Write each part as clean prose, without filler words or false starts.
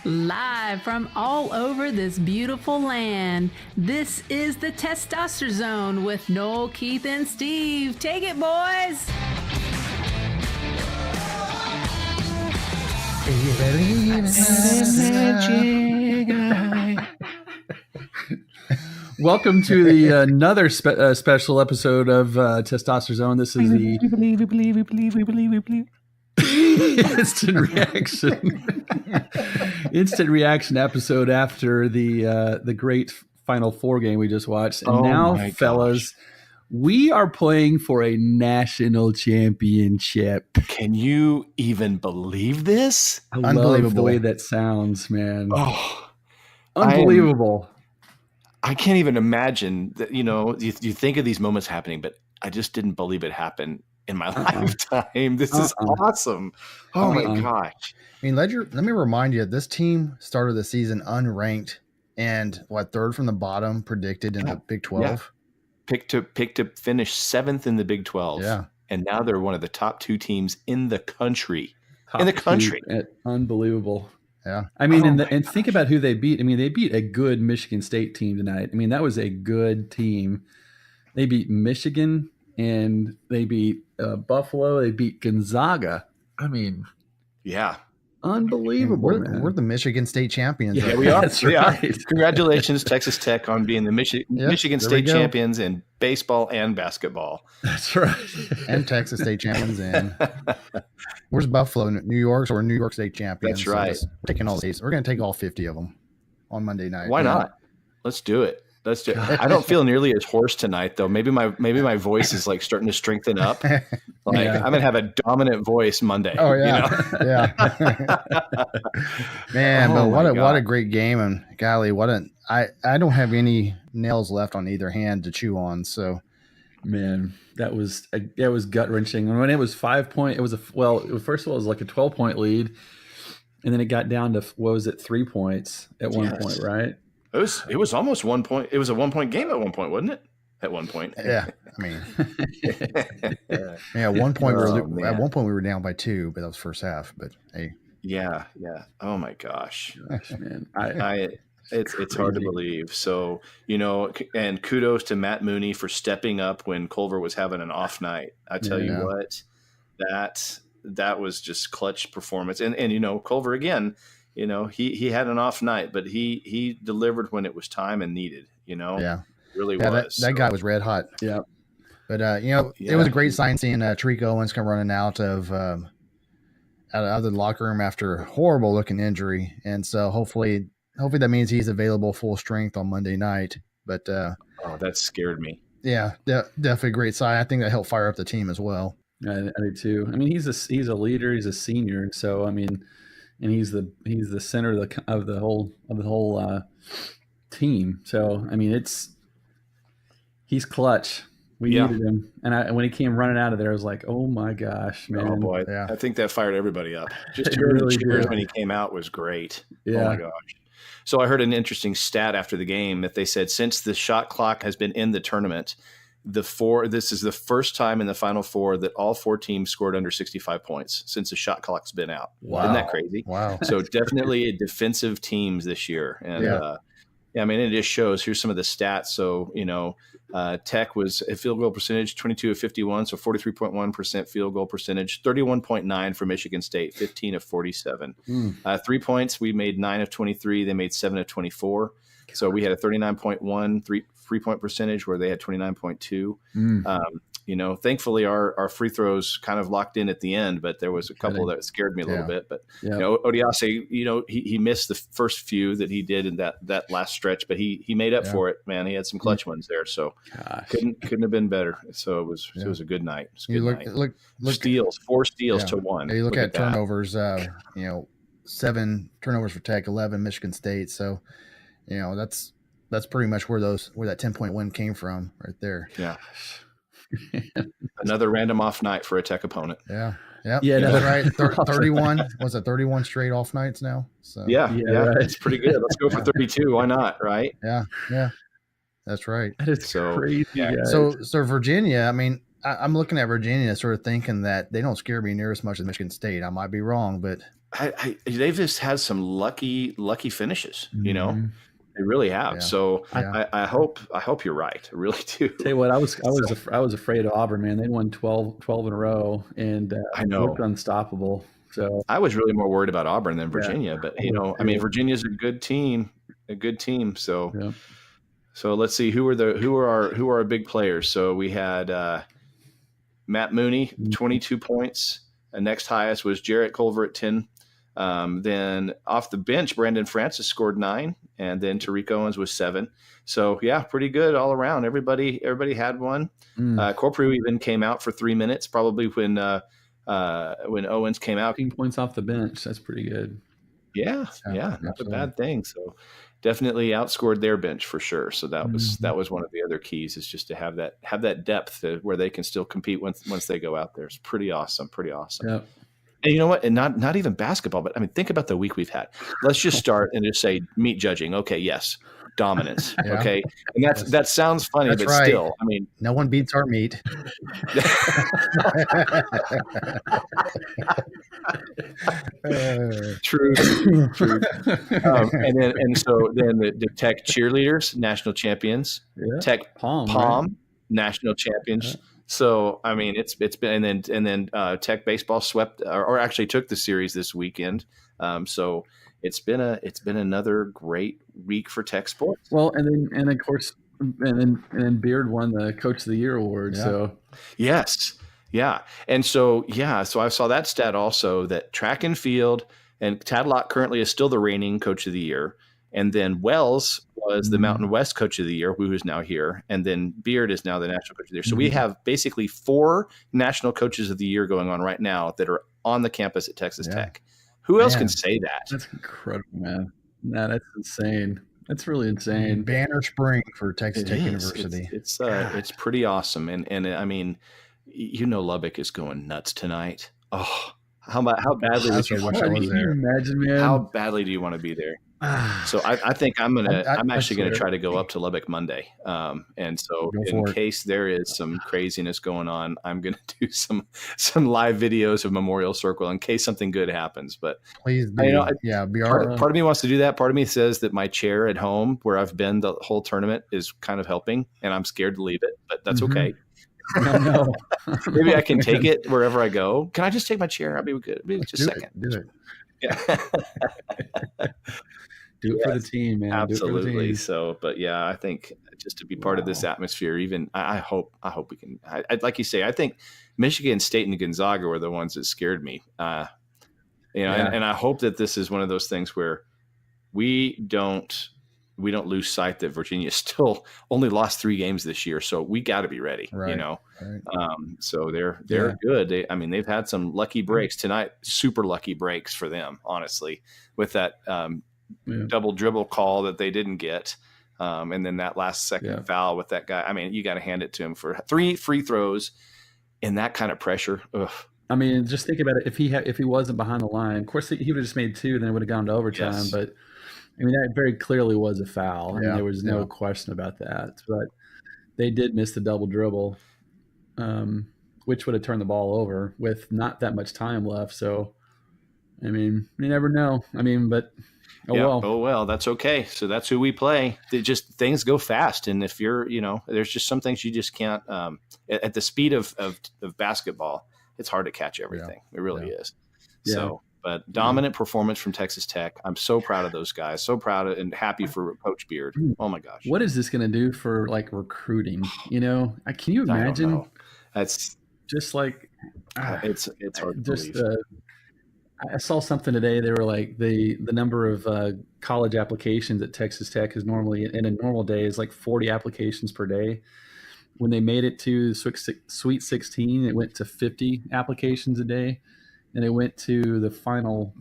Live from all over this beautiful land, this is the Testosterone Zone with Noel, Keith, and Steve. Take it, boys! Welcome to the another special episode of Testosterone Zone. This is the We believe. instant reaction episode after the great Final Four game we just watched. And fellas, we are playing for a national championship. Can you even believe this? I love the way that sounds, man. Oh, unbelievable. I can't even imagine that, you think of these moments happening, but I just didn't believe it happened in my lifetime. This is awesome. Oh my gosh. I mean, let me remind you, this team started the season unranked and third from the bottom predicted in the Big 12. Yeah. Picked to finish 7th in the Big 12. Yeah. And now they're one of the top 2 teams in the country. Unbelievable. Yeah. I mean, and think about who they beat. I mean, they beat a good Michigan State team tonight. I mean, that was a good team. They beat Michigan and they beat Buffalo. They beat Gonzaga. I mean, yeah. Unbelievable. We're the Michigan State champions. Yeah, we are. That's right. Congratulations, Texas Tech, on being the Michigan State champions in baseball and basketball. That's right. And Texas State champions. And where's Buffalo? New York, or New York State champions. That's right. So we're taking all these. We're going to take all 50 of them on Monday night. Why not? Let's do it. I don't feel nearly as hoarse tonight, though. Maybe my voice is starting to strengthen up. I'm gonna have a dominant voice Monday. Oh yeah, yeah. Man, but what a great game, and golly, I don't have any nails left on either hand to chew on. So, man, that was gut wrenching. And when it was 5 point, first of all, it was like a 12-point lead, and then it got down to 3 points at one point, right? It was almost 1 point. It was a 1 point game at one point, wasn't it? At one point. Yeah. I mean, at one point we were down by 2, but that was first half. But hey. Yeah. Oh my gosh, man. It's hard to believe. So, and kudos to Matt Mooney for stepping up when Culver was having an off night. I tell you what, that was just clutch performance. And Culver again, he had an off night, but he delivered when it was time and needed, really was. That guy was red hot. Yeah. But, it was a great sign seeing Tariq Owens come running out of the locker room after a horrible looking injury. And so hopefully that means he's available full strength on Monday night. But, that scared me. Yeah, definitely a great sign. I think that helped fire up the team as well. I do too. I mean, he's a leader. He's a senior. So, I mean, and he's the center of the whole team. So I mean, he's clutch. We needed him, and when he came running out of there, I was like, "Oh my gosh, man!" Oh boy, yeah. I think that fired everybody up. Just hearing the cheers when he came out was great. Yeah. Oh my gosh. So I heard an interesting stat after the game that they said since the shot clock has been in the tournament, this is the first time in the Final Four that all 4 teams scored under 65 points since the shot clock's been out. Wow. Isn't that crazy? Wow. So definitely a defensive teams this year. And I mean, it just shows. Here's some of the stats. So, Tech was a field goal percentage, 22 of 51, so 43.1% field goal percentage, 31.9 for Michigan State, 15 of 47. 3 points, we made 9 of 23. They made 7 of 24. So we had a 39.1 3-point percentage where they had 29.2. Thankfully our free throws kind of locked in at the end, but there was a couple that scared me a little bit. But Odiase, he missed the first few that he did in that last stretch, but he made up for it, man. He had some clutch ones there, so couldn't have been better. So it was a good night. It was a good night. Look, steals, 4 steals to 1. You look at turnovers, 7 turnovers for Tech, 11 Michigan State. So, that's pretty much where that 10-point win came from right there. Yeah. Another random off night for a Tech opponent. Yeah. That's right. 31 was it 31 straight off nights now? So yeah, it's pretty good. Let's go for 32. Why not? Right? Yeah. That's right. That is crazy. Guys. So Virginia, I mean, I'm looking at Virginia sort of thinking that they don't scare me near as much as Michigan State. I might be wrong, but they've just had some lucky finishes, you know. Mm-hmm. They really have. Yeah. So Yeah. I hope you're right. I really do. Tell you what, I was afraid of Auburn, man. They won 12 in a row, and I know. looked unstoppable. So I was really more worried about Auburn than Virginia, but you know, I mean, Virginia's a good team. So, yeah. so let's see who are our big players. So we had Matt Mooney, 22 points. Next highest was Jarrett Culver at 10. Then off the bench, Brandon Francis scored 9, and then Tariq Owens was 7. So yeah, pretty good all around. Everybody had one. Corprew even came out for 3 minutes, probably when Owens came out. 15 points off the bench. That's pretty good. Yeah, not a bad thing. So definitely outscored their bench for sure. So that was one of the other keys, is just to have that depth where they can still compete once they go out there. It's pretty awesome. Yep. And you know what? And not even basketball, but I mean, think about the week we've had. Let's just start and just say meat judging. Okay, yes, dominance. Yeah. Okay, and that sounds funny, That's but right. still, I mean, no one beats our meat. True. And so then the Tech cheerleaders, national champions. Yeah. Tech Pom, right? National champions. Yeah. So I mean, it's been and then Tech baseball swept or actually took the series this weekend. So it's been another great week for Tech sports. Well, and of course, and then Beard won the Coach of the Year award. Yeah. So Yes. Yeah. And so I saw that stat also, that track and field, and Tadlock currently is still the reigning Coach of the Year. And then Wells was the Mountain West Coach of the Year, who is now here. And then Beard is now the National Coach of the Year. So we have basically 4 National Coaches of the Year going on right now that are on the campus at Texas Tech. Who else can say that? That's incredible, man. No, that's insane. That's really insane. Banner spring for Texas Tech University. It's pretty awesome. And I mean, you know, Lubbock is going nuts tonight. Oh, how badly That's would you what want I to was be there. Can you imagine, man? How badly do you want to be there? So I think I'm actually going to try to go up to Lubbock Monday. And so in case there is some craziness going on, I'm going to do some live videos of Memorial Circle in case something good happens. But please do. Part of me wants to do that. Part of me says that my chair at home where I've been the whole tournament is kind of helping, and I'm scared to leave it, but that's okay. No. Maybe I can take it wherever I go. Can I just take my chair? I'll be good. Just a second. Do it. Yeah. Do it for the team, man. Absolutely. Do it for the team. So, but yeah, I think just to be part of this atmosphere, even I hope we can. Like you say, I think Michigan State and Gonzaga were the ones that scared me. And I hope that this is one of those things where we don't lose sight that Virginia still only lost 3 games this year, so we got to be ready. Right. You know, right. So they're good. They've had some lucky breaks tonight, super lucky breaks for them, honestly, with that double dribble call that they didn't get, and then that last second foul with that guy. I mean, you got to hand it to him for 3 free throws in that kind of pressure. Ugh. I mean, just think about it. If he wasn't behind the line, of course he would have just made 2, then it would have gone to overtime. Yes. But I mean, that very clearly was a foul. I mean, there was no Yeah. question about that. But they did miss the double dribble, which would have turned the ball over with not that much time left. So, I mean, you never know. I mean, but Oh well, that's okay. So that's who we play. Things go fast, and if you're, there's just some things you just can't. At the speed of basketball, it's hard to catch everything. It really is. Yeah. So, but dominant performance from Texas Tech. I'm so proud of those guys. So proud and happy for Coach Beard. Oh my gosh. What is this going to do for like recruiting? Can you imagine? I don't know. That's just like it's hard to believe. I saw something today. They were like the number of college applications at Texas Tech is normally in a normal day is like 40 applications per day. When they made it to Sweet 16, it went to 50 applications a day. And it went to the final,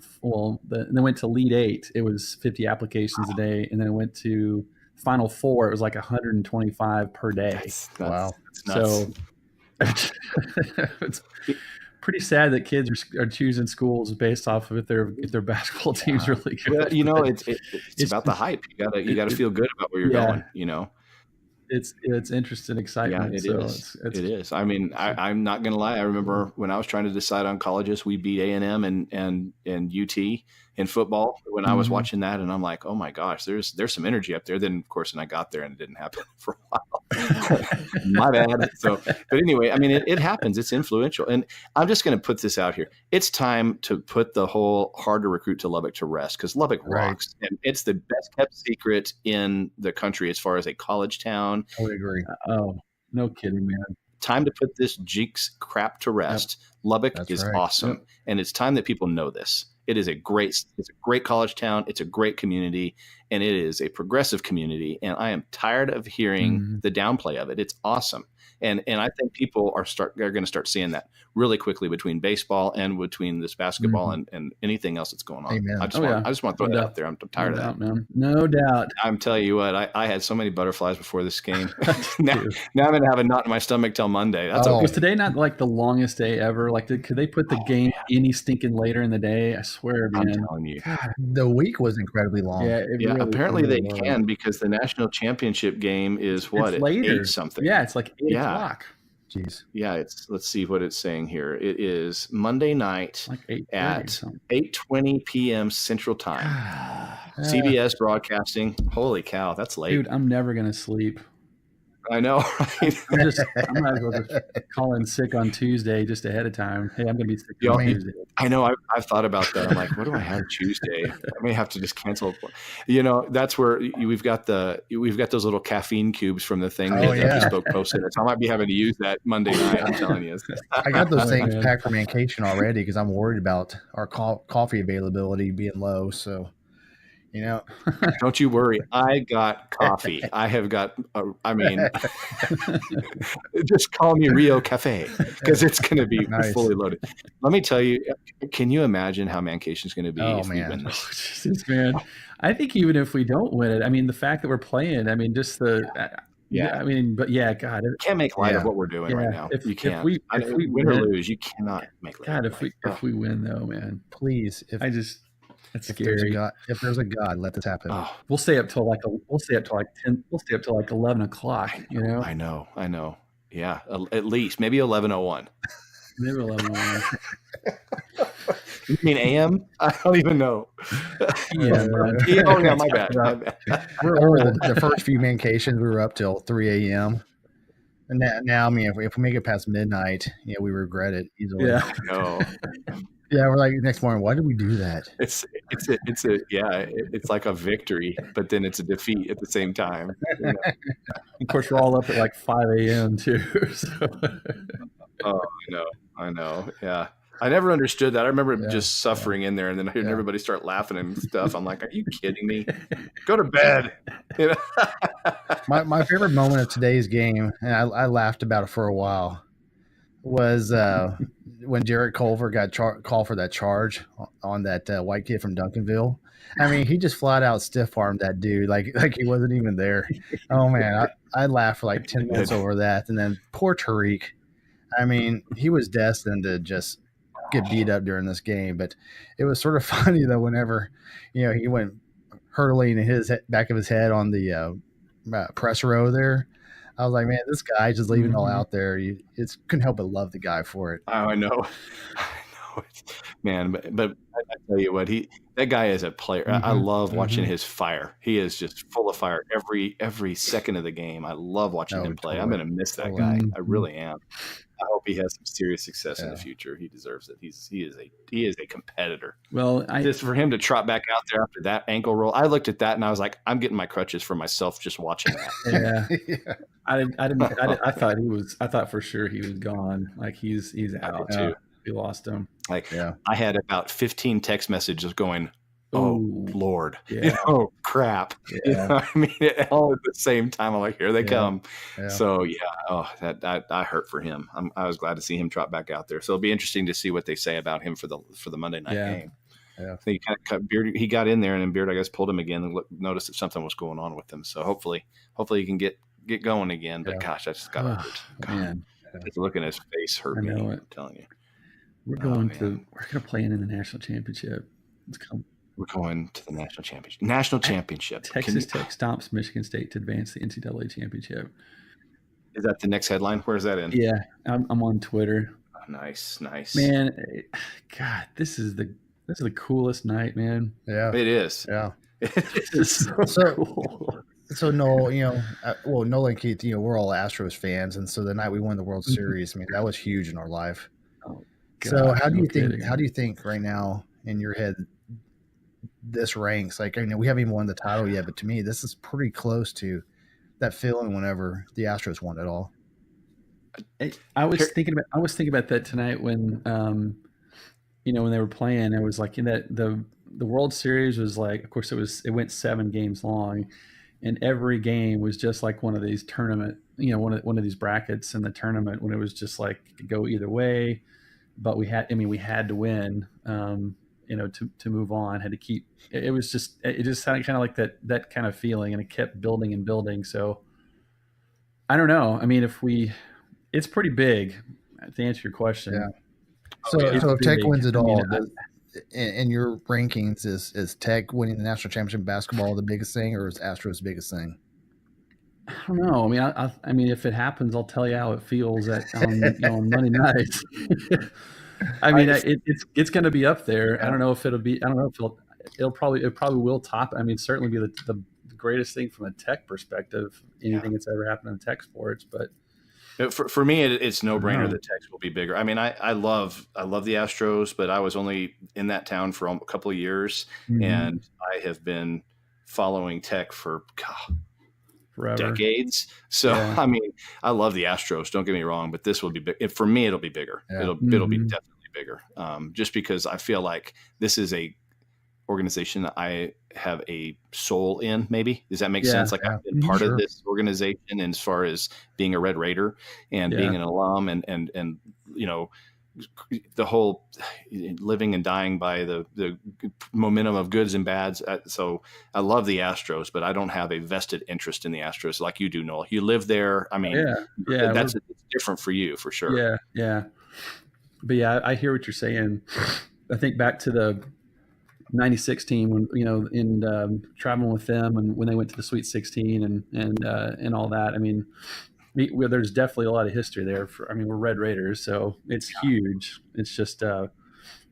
then it went to Elite 8. It was 50 applications a day. And then it went to Final 4. It was like 125 per day. That's wow. That's nuts. So it's pretty sad that kids are choosing schools based off of if their basketball team's really good. Well, it's about the hype. You gotta feel good about where you're going. it's interest and excitement. Yeah, it is. I mean, I'm not going to lie. I remember when I was trying to decide on colleges, we beat A&M and UT in football when I was watching that, and I'm like, oh my gosh, there's some energy up there. Then of course, when I got there and it didn't happen for a while. My bad. So, but anyway, I mean, it happens. It's influential, and I'm just going to put this out here. It's time to put the whole hard to recruit to Lubbock to rest, because Lubbock rocks, and it's the best kept secret in the country as far as a college town. I would agree. Oh, no kidding, man. Time to put this Jeeks crap to rest. Yep. Lubbock is awesome, and it's time that people know this. It's a great college town. It's a great community, and it is a progressive community. And I am tired of hearing the downplay of it. It's awesome. And I think people are going to start seeing that really quickly between baseball and between this basketball and anything else that's going on. Amen. I just want to throw that out there. I'm tired of that. Man. No doubt. I'm telling you what, I had so many butterflies before this game. now I'm going to have a knot in my stomach till Monday. That's okay. Was today not like the longest day ever? Like, could they put the game any stinking later in the day? I swear, man. I'm telling you. God, the week was incredibly long. Yeah, really, apparently they can, because the national championship game is what? It's later. 8 something. Yeah, it's like 8 o'clock. Jeez. Yeah, let's see what it's saying here. It is Monday night at 8:20 p.m. Central Time. CBS broadcasting. Holy cow, that's late. Dude, I'm never going to sleep. I know, right? I might as well just call in sick on Tuesday just ahead of time. Hey, I'm going to be sick on Tuesday. I know. I've thought about that. I'm like, what do I have Tuesday? I may have to just cancel. You know, that's where we've got those little caffeine cubes from the thing that Bespoke posted. So I might be having to use that Monday night. I'm telling you. I got those things packed for Mancation already because I'm worried about our coffee availability being low. So. You know, don't you worry. I got coffee. I have got, just call me Rio Cafe, because it's going to be fully loaded. Let me tell you, can you imagine how Mancation's going to be if we win this? Jesus, man. I think even if we don't win it, I mean, the fact that we're playing, I mean, just the, God. Can't make light of what we're doing right now. You can't. If we win or lose, you cannot make light. God, if we win though, man, please. That's scary. If there's a God, let this happen. Oh, we'll stay up till like 10. We'll stay up till like 11 o'clock. You know. I know. Yeah, at least maybe 11:01. Maybe 11:01. You mean AM? I don't even know. Yeah. Oh yeah, my bad. We're old. The first few Mancations, we were up till 3 a.m. And now, I mean, if we make it past midnight, we regret it easily. Yeah. No. Yeah, we're like next morning. Why did we do that? It's like a victory, but then it's a defeat at the same time. You know? Of course, we're all up at like 5 a.m. too. So. Oh, I know. Yeah, I never understood that. I remember just suffering in there, and then hearing everybody start laughing and stuff. I'm like, are you kidding me? Go to bed. You know? My favorite moment of today's game, and I laughed about it for a while, was when Jarrett Culver got called for that charge on that white kid from Duncanville. I mean, he just flat out stiff armed that dude like he wasn't even there. Oh man, I laughed for like 10 minutes over that. And then poor Tariq. I mean, he was destined to just get beat up during this game. But it was sort of funny though whenever he went hurtling his back of his head on the press row there. I was like, man, this guy just leaving it all out there. You couldn't help but love the guy for it. Oh, I know. Man, but I tell you what, that guy is a player. I love watching his fire. He is just full of fire every second of the game. I love watching him play. I'm going to miss that guy. I really am. I hope he has some serious success in the future. He deserves it. He is a competitor. Well, just for him to trot back out there after that ankle roll, I looked at that and I was like, I'm getting my crutches for myself just watching that. Yeah. I thought for sure he was gone. Like he's out too. We lost him. I had about 15 text messages going, oh Lord, crap. Yeah. I mean, all at the same time. I'm like, here they come. Yeah. So that I hurt for him. I was glad to see him trot back out there. So it'll be interesting to see what they say about him for the Monday night game. Yeah. So he kind of cut Beard. He got in there, and then Beard, I guess, pulled him again and noticed that something was going on with him. So hopefully he can get going again. But gosh, I just got hurt. Man, just looking at his face hurt me. I'm telling you. We're going to play in the national championship. We're going to the national championship. Texas Tech stomps Michigan State to advance the NCAA championship. Is that the next headline? Where's that in? Yeah, I'm on Twitter. Oh, nice. Man, God, this is the coolest night, man. Yeah, it is. Yeah, it's so cool. So Noel, Noel and Keith, we're all Astros fans, and so the night we won the World Series, I mean, that was huge in our life. Oh, gosh, so how do you think right now in your head this ranks? Like, we haven't even won the title yet, but to me, this is pretty close to that feeling whenever the Astros won it all. I was thinking about that tonight when when they were playing. It was like in that the World Series was like, of course it went 7 games long, and every game was just like one of these tournament, one of these brackets in the tournament when it was just like it could go either way, but we had to win, to move on, had to keep. It just sounded kind of like that kind of feeling, and it kept building and building. So I don't know. I mean, it's pretty big to answer your question. Yeah. So if Tech wins it all, in your rankings, is Tech winning the national championship in basketball the biggest thing, or is Astros the biggest thing? I don't know. I mean, if it happens, I'll tell you how it feels on Monday nights. I mean, it's going to be up there. Yeah. I don't know if it probably will top. I mean, certainly be the greatest thing from a Tech perspective. Anything that's ever happened in Tech sports, but. For me, it's no brainer that Tech will be bigger. I mean, I love the Astros, but I was only in that town for a couple of years, and I have been following Tech for forever, decades. So I mean, I love the Astros. Don't get me wrong, but this will be big. For me, it'll be bigger. Yeah. It'll be definitely bigger. Just because I feel like this is a organization that I have a soul in. Maybe does that make sense? Like I've been part of this organization, and as far as being a Red Raider and being an alum, and the whole living and dying by the momentum of goods and bads. So I love the Astros, but I don't have a vested interest in the Astros like you do, Noel. You live there. I mean, it's different for you for sure. Yeah. But I hear what you're saying. I think back to the 96 team when in traveling with them and when they went to the Sweet 16 and all that. I mean, there's definitely a lot of history there. We're Red Raiders, so it's huge. It's just I'm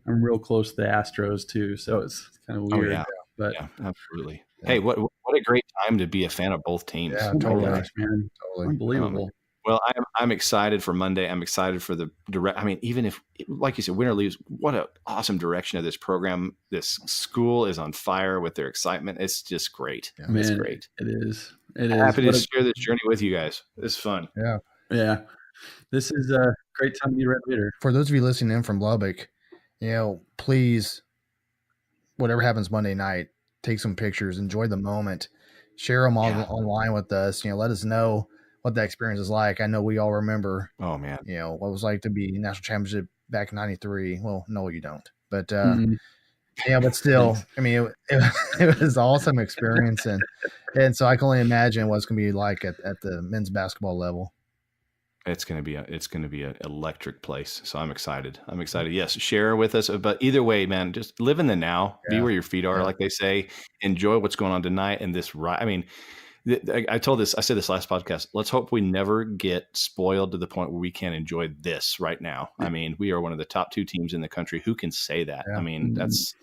real close to the Astros too, so it's kind of weird. But absolutely. Hey, what a great time to be a fan of both teams. Yeah, totally, man. Totally unbelievable. Well, I'm excited for Monday. I'm excited for the direct. I mean, even if, like you said, winner leaves, what an awesome direction of this program. This school is on fire with their excitement. It's just great. Yeah, it's great. It is. I'm happy to share this journey with you guys. It's fun. Yeah. This is a great time to be a Red Raider. For those of you listening in from Lubbock, please, whatever happens Monday night, take some pictures, enjoy the moment, share them online with us. Let us know what that experience is like. I know we all remember. Oh man, what it was like to be national championship back in '93. Well, no, you don't. But but still, I mean, it was an awesome experience, and so I can only imagine what it's going to be like at the men's basketball level. It's going to be an electric place. So I'm excited. Yes, share with us. But either way, man, just live in the now. Be where your feet are, like they say. Enjoy what's going on tonight and this. I mean. I said this last podcast, let's hope we never get spoiled to the point where we can't enjoy this right now. I mean, we are one of the top 2 teams in the country. Who can say that? I mean, that's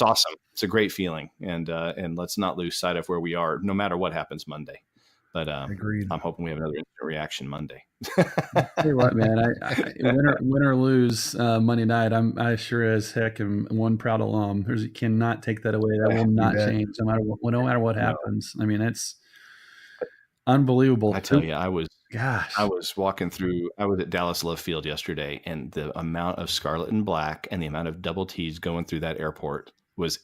awesome. It's a great feeling. And let's not lose sight of where we are, no matter what happens Monday. But agreed. I'm hoping we have another instant reaction Monday. Tell you what, man, win or lose Monday night, I sure as heck am one proud alum. You cannot take that away. That will not change no matter what happens. I mean, it's unbelievable. I tell you, I was walking through. I was at Dallas Love Field yesterday, and the amount of scarlet and black and the amount of double T's going through that airport was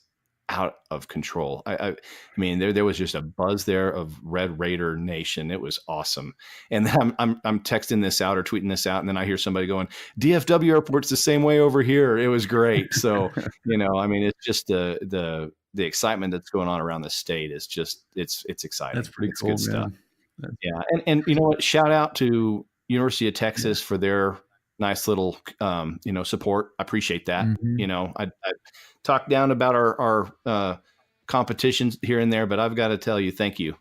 out of control. I mean, there was just a buzz there of Red Raider Nation. It was awesome. And then I'm texting this out or tweeting this out, and then I hear somebody going, "DFW airport's the same way over here." It was great. So I mean, it's just the excitement that's going on around the state is just it's exciting. That's pretty cool, good stuff. Yeah, and you know what? Shout out to University of Texas for their nice little support. I appreciate that. I talk down about our competitions here and there, but I've got to tell you, thank you.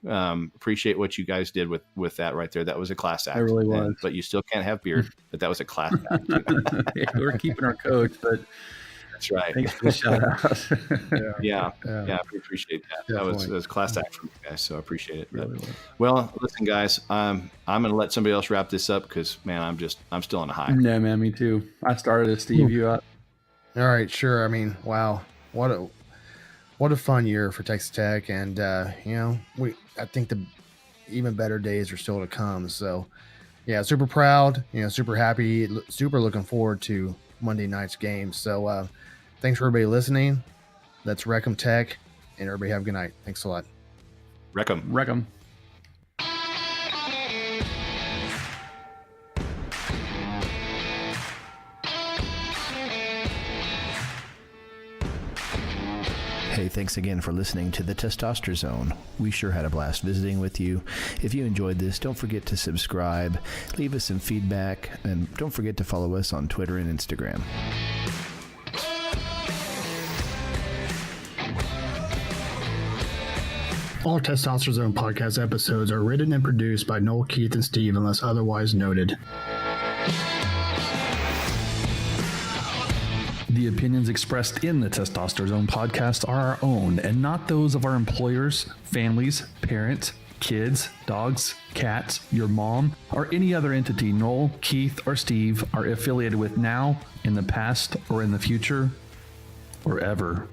Appreciate what you guys did with that right there. That was a class act. It really was. But you still can't have beer, but that was a class act. Yeah, we're keeping our coach, but that's right. thanks for the shout out. Yeah, I appreciate that. That was a class act from you guys, so I appreciate it. But, Really was. well, listen, guys, I'm going to let somebody else wrap this up because, man, I'm still on a high. Yeah, man, me too. I started to Steve you up. All right, sure. I mean, wow, what a fun year for Texas Tech, and I think the even better days are still to come. So, yeah, super proud, super happy, super looking forward to Monday night's game. So, thanks for everybody listening. Let's wreck 'em Tech, and everybody have a good night. Thanks a lot. Wreck 'em. Wreck 'em. Hey, thanks again for listening to the Testosterone Zone. We sure had a blast visiting with you. If you enjoyed this, don't forget to subscribe, leave us some feedback, and don't forget to follow us on Twitter and Instagram. All Testosterone Zone podcast episodes are written and produced by Noel, Keith, and Steve unless otherwise noted. The opinions expressed in the Testosterone Zone podcast are our own and not those of our employers, families, parents, kids, dogs, cats, your mom, or any other entity Noel, Keith, or Steve are affiliated with now, in the past, or in the future, or ever.